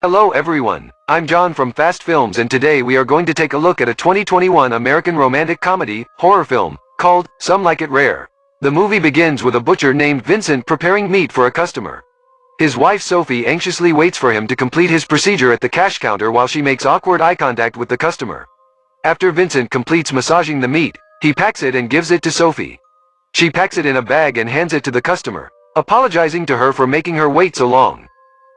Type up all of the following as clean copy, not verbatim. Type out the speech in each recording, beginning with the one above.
Hello everyone, I'm John from Fast Films and today we are going to take a look at a 2021 American romantic comedy, horror film, called Some Like It Rare. The movie begins with a butcher named Vincent preparing meat for a customer. His wife Sophie anxiously waits for him to complete his procedure at the cash counter while she makes awkward eye contact with the customer. After Vincent completes massaging the meat, he packs it and gives it to Sophie. She packs it in a bag and hands it to the customer, apologizing to her for making her wait so long.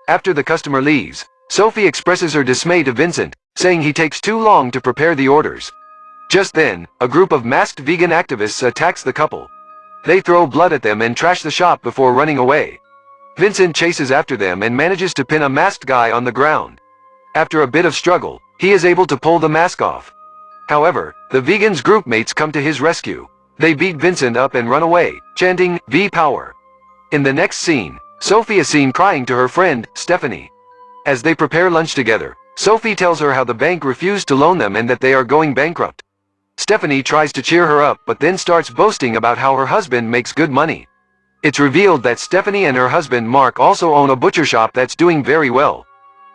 After the customer leaves, Sophie expresses her dismay to Vincent, saying he takes too long to prepare the orders. Just then, a group of masked vegan activists attacks the couple. They throw blood at them and trash the shop before running away. Vincent chases after them and manages to pin a masked guy on the ground. After a bit of struggle, he is able to pull the mask off. However, the vegans' group mates come to his rescue. They beat Vincent up and run away, chanting, "V Power." In the next scene, Sophie is seen crying to her friend, Stephanie. As they prepare lunch together, Sophie tells her how the bank refused to loan them and that they are going bankrupt. Stephanie tries to cheer her up but then starts boasting about how her husband makes good money. It's revealed that Stephanie and her husband Mark also own a butcher shop that's doing very well.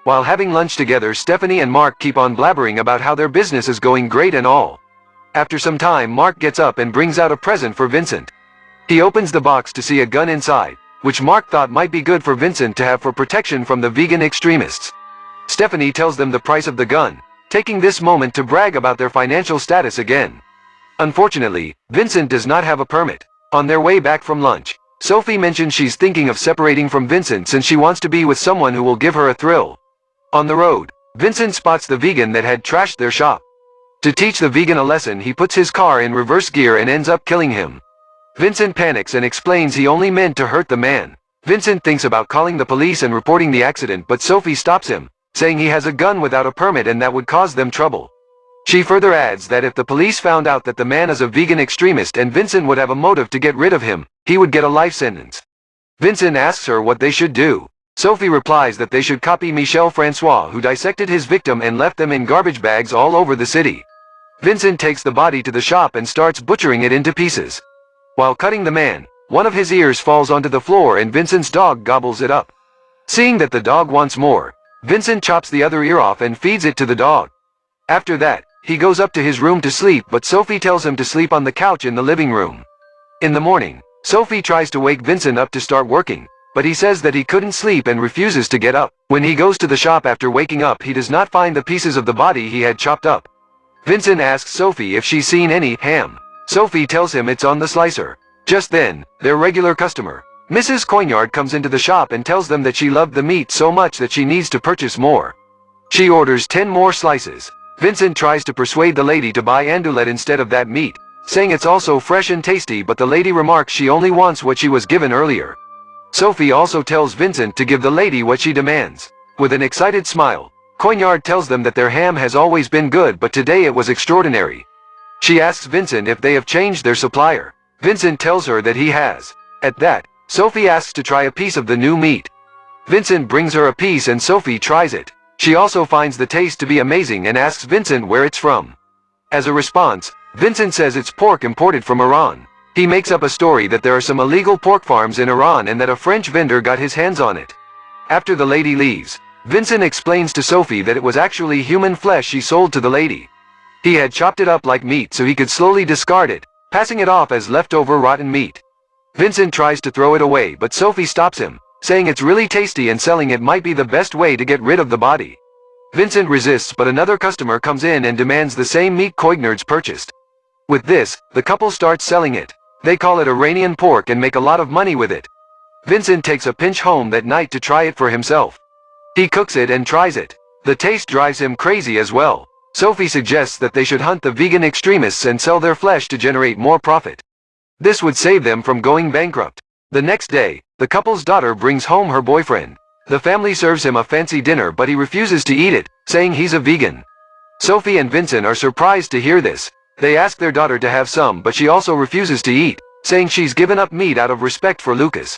While having lunch together, Stephanie and Mark keep on blabbering about how their business is going great and all. After some time, Mark gets up and brings out a present for Vincent. He opens the box to see a gun inside, which Mark thought might be good for Vincent to have for protection from the vegan extremists. Stephanie tells them the price of the gun, taking this moment to brag about their financial status again. Unfortunately, Vincent does not have a permit. On their way back from lunch, Sophie mentions she's thinking of separating from Vincent since she wants to be with someone who will give her a thrill. On the road, Vincent spots the vegan that had trashed their shop. To teach the vegan a lesson, he puts his car in reverse gear and ends up killing him. Vincent panics and explains he only meant to hurt the man. Vincent thinks about calling the police and reporting the accident, but Sophie stops him, saying he has a gun without a permit and that would cause them trouble. She further adds that if the police found out that the man is a vegan extremist and Vincent would have a motive to get rid of him, he would get a life sentence. Vincent asks her what they should do. Sophie replies that they should copy Michel Francois, who dissected his victim and left them in garbage bags all over the city. Vincent takes the body to the shop and starts butchering it into pieces. While cutting the man, one of his ears falls onto the floor and Vincent's dog gobbles it up. Seeing that the dog wants more, Vincent chops the other ear off and feeds it to the dog. After that, he goes up to his room to sleep, but Sophie tells him to sleep on the couch in the living room. In the morning, Sophie tries to wake Vincent up to start working, but he says that he couldn't sleep and refuses to get up. When he goes to the shop after waking up, he does not find the pieces of the body he had chopped up. Vincent asks Sophie if she's seen any ham. Sophie tells him it's on the slicer. Just then, their regular customer, Mrs. Coignard, comes into the shop and tells them that she loved the meat so much that she needs to purchase more. She orders 10 more slices. Vincent tries to persuade the lady to buy andouillette instead of that meat, saying it's also fresh and tasty, but the lady remarks she only wants what she was given earlier. Sophie also tells Vincent to give the lady what she demands. With an excited smile, Coignard tells them that their ham has always been good, but today it was extraordinary. She asks Vincent if they have changed their supplier. Vincent tells her that he has. At that, Sophie asks to try a piece of the new meat. Vincent brings her a piece and Sophie tries it. She also finds the taste to be amazing and asks Vincent where it's from. As a response, Vincent says it's pork imported from Iran. He makes up a story that there are some illegal pork farms in Iran and that a French vendor got his hands on it. After the lady leaves, Vincent explains to Sophie that it was actually human flesh she sold to the lady. He had chopped it up like meat so he could slowly discard it, passing it off as leftover rotten meat. Vincent tries to throw it away, but Sophie stops him, saying it's really tasty and selling it might be the best way to get rid of the body. Vincent resists, but another customer comes in and demands the same meat Coignard's purchased. With this, the couple starts selling it. They call it Iranian pork and make a lot of money with it. Vincent takes a pinch home that night to try it for himself. He cooks it and tries it. The taste drives him crazy as well. Sophie suggests that they should hunt the vegan extremists and sell their flesh to generate more profit. This would save them from going bankrupt. The next day, the couple's daughter brings home her boyfriend. The family serves him a fancy dinner, but he refuses to eat it, saying he's a vegan. Sophie and Vincent are surprised to hear this. They ask their daughter to have some, but she also refuses to eat, saying she's given up meat out of respect for Lucas.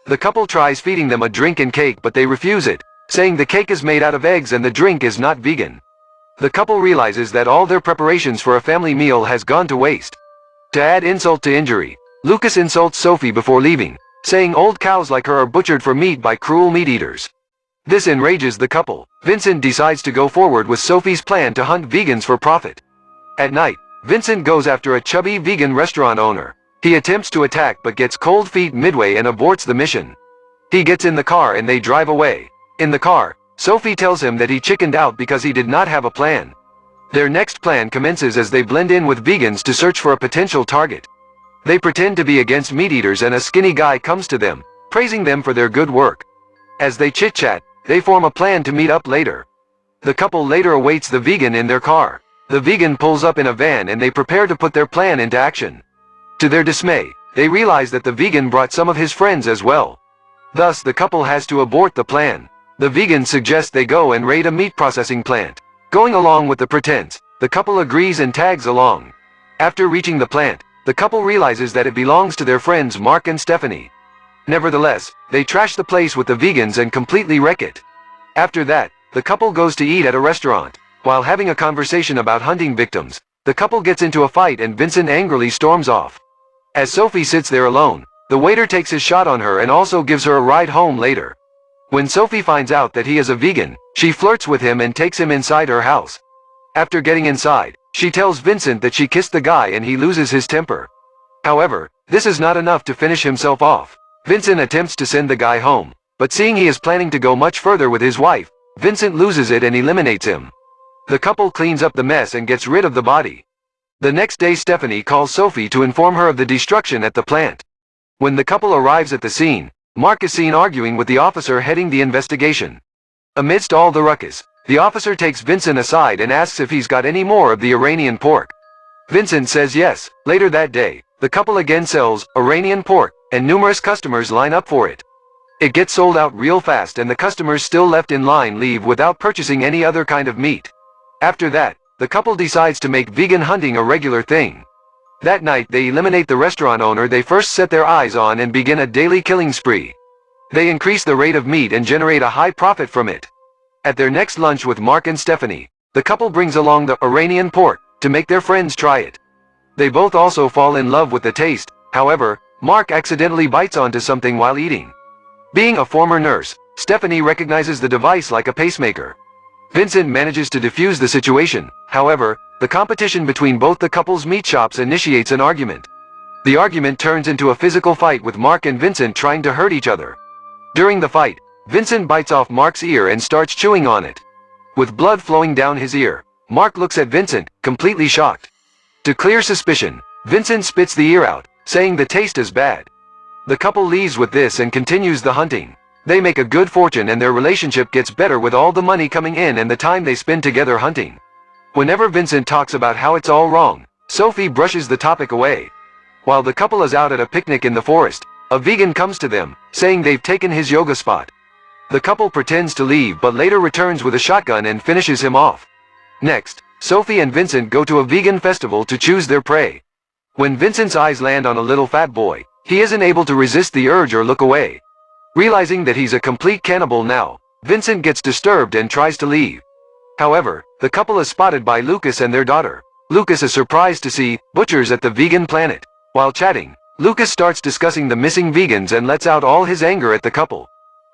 The couple tries feeding them a drink and cake, but they refuse it, saying the cake is made out of eggs and the drink is not vegan. The couple realizes that all their preparations for a family meal has gone to waste. To add insult to injury, Lucas insults Sophie before leaving, saying old cows like her are butchered for meat by cruel meat eaters. This enrages the couple. Vincent decides to go forward with Sophie's plan to hunt vegans for profit. At night, Vincent goes after a chubby vegan restaurant owner. He attempts to attack but gets cold feet midway and aborts the mission. He gets in the car and they drive away. In the car, Sophie tells him that he chickened out because he did not have a plan. Their next plan commences as they blend in with vegans to search for a potential target. They pretend to be against meat-eaters and a skinny guy comes to them, praising them for their good work. As they chit-chat, they form a plan to meet up later. The couple later awaits the vegan in their car. The vegan pulls up in a van and they prepare to put their plan into action. To their dismay, they realize that the vegan brought some of his friends as well. Thus, the couple has to abort the plan. The vegan suggests they go and raid a meat processing plant. Going along with the pretense, the couple agrees and tags along. After reaching the plant, the couple realizes that it belongs to their friends Mark and Stephanie. Nevertheless, they trash the place with the vegans and completely wreck it. After that, the couple goes to eat at a restaurant. While having a conversation about hunting victims, the couple gets into a fight and Vincent angrily storms off. As Sophie sits there alone, the waiter takes his shot on her and also gives her a ride home later. When Sophie finds out that he is a vegan, she flirts with him and takes him inside her house. After getting inside, she tells Vincent that she kissed the guy and he loses his temper. However, this is not enough to finish himself off. Vincent attempts to send the guy home, but seeing he is planning to go much further with his wife, Vincent loses it and eliminates him. The couple cleans up the mess and gets rid of the body. The next day Stephanie calls Sophie to inform her of the destruction at the plant. When the couple arrives at the scene, Mark is seen arguing with the officer heading the investigation. Amidst all the ruckus, the officer takes Vincent aside and asks if he's got any more of the Iranian pork. Vincent says yes. Later that day, the couple again sells Iranian pork, and numerous customers line up for it. It gets sold out real fast and the customers still left in line leave without purchasing any other kind of meat. After that, the couple decides to make vegan hunting a regular thing. That night they eliminate the restaurant owner they first set their eyes on and begin a daily killing spree. They increase the rate of meat and generate a high profit from it. At their next lunch with Mark and Stephanie, the couple brings along the Iranian pork to make their friends try it. They both also fall in love with the taste. However, Mark accidentally bites onto something while eating. Being a former nurse, Stephanie recognizes the device like a pacemaker. Vincent manages to defuse the situation. However, the competition between both the couple's meat shops initiates an argument. The argument turns into a physical fight with Mark and Vincent trying to hurt each other. During the fight, Vincent bites off Mark's ear and starts chewing on it. With blood flowing down his ear, Mark looks at Vincent, completely shocked. To clear suspicion, Vincent spits the ear out, saying the taste is bad. The couple leaves with this and continues the hunting. They make a good fortune and their relationship gets better with all the money coming in and the time they spend together hunting. Whenever Vincent talks about how it's all wrong, Sophie brushes the topic away. While the couple is out at a picnic in the forest, a vegan comes to them, saying they've taken his yoga spot. The couple pretends to leave but later returns with a shotgun and finishes him off. Next, Sophie and Vincent go to a vegan festival to choose their prey. When Vincent's eyes land on a little fat boy, he isn't able to resist the urge or look away. Realizing that he's a complete cannibal now, Vincent gets disturbed and tries to leave. However, the couple is spotted by Lucas and their daughter. Lucas is surprised to see butchers at the vegan planet. While chatting, Lucas starts discussing the missing vegans and lets out all his anger at the couple.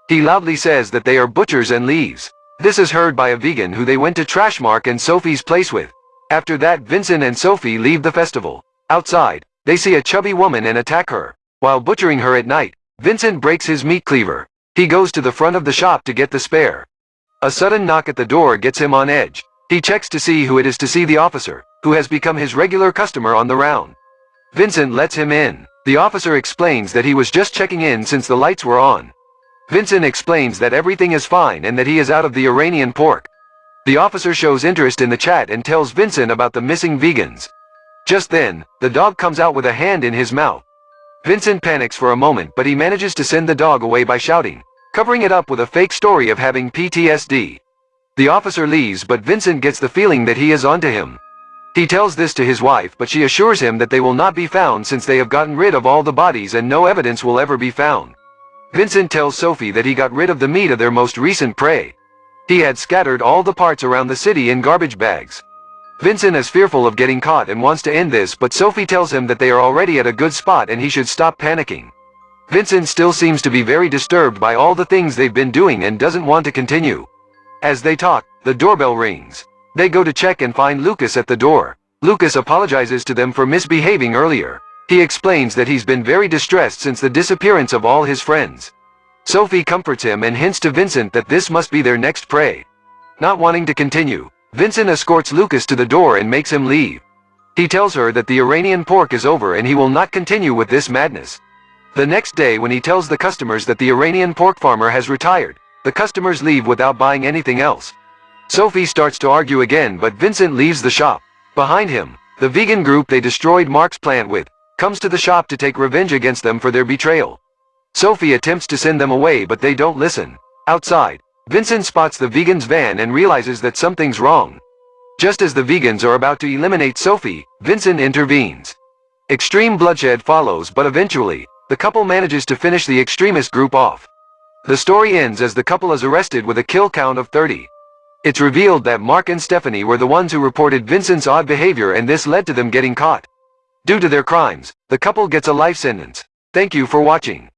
He loudly says that they are butchers and leaves. This is heard by a vegan who they went to trash Mark and Sophie's place with. After that, Vincent and Sophie leave the festival. Outside, they see a chubby woman and attack her. While butchering her at night, Vincent breaks his meat cleaver. He goes to the front of the shop to get the spare. A sudden knock at the door gets him on edge. He checks to see who it is to see the officer, who has become his regular customer on the round. Vincent lets him in. The officer explains that he was just checking in since the lights were on. Vincent explains that everything is fine and that he is out of the Iranian pork. The officer shows interest in the chat and tells Vincent about the missing vegans. Just then, the dog comes out with a hand in his mouth. Vincent panics for a moment but he manages to send the dog away by shouting, covering it up with a fake story of having PTSD. The officer leaves but Vincent gets the feeling that he is onto him. He tells this to his wife but she assures him that they will not be found since they have gotten rid of all the bodies and no evidence will ever be found. Vincent tells Sophie that he got rid of the meat of their most recent prey. He had scattered all the parts around the city in garbage bags. Vincent is fearful of getting caught and wants to end this but Sophie tells him that they are already at a good spot and he should stop panicking. Vincent still seems to be very disturbed by all the things they've been doing and doesn't want to continue. As they talk, the doorbell rings. They go to check and find Lucas at the door. Lucas apologizes to them for misbehaving earlier. He explains that he's been very distressed since the disappearance of all his friends. Sophie comforts him and hints to Vincent that this must be their next prey. Not wanting to continue, Vincent escorts Lucas to the door and makes him leave. He tells her that the Iranian pork is over and he will not continue with this madness. The next day, when he tells the customers that the Iranian pork farmer has retired, the customers leave without buying anything else. Sophie starts to argue again, but Vincent leaves the shop. Behind him, the vegan group they destroyed Mark's plant with comes to the shop to take revenge against them for their betrayal. Sophie attempts to send them away, but they don't listen. Outside, Vincent spots the vegans' van and realizes that something's wrong. Just as the vegans are about to eliminate Sophie, Vincent intervenes. Extreme bloodshed follows, but eventually, the couple manages to finish the extremist group off. The story ends as the couple is arrested with a kill count of 30. It's revealed that Mark and Stephanie were the ones who reported Vincent's odd behavior, and this led to them getting caught. Due to their crimes, the couple gets a life sentence. Thank you for watching.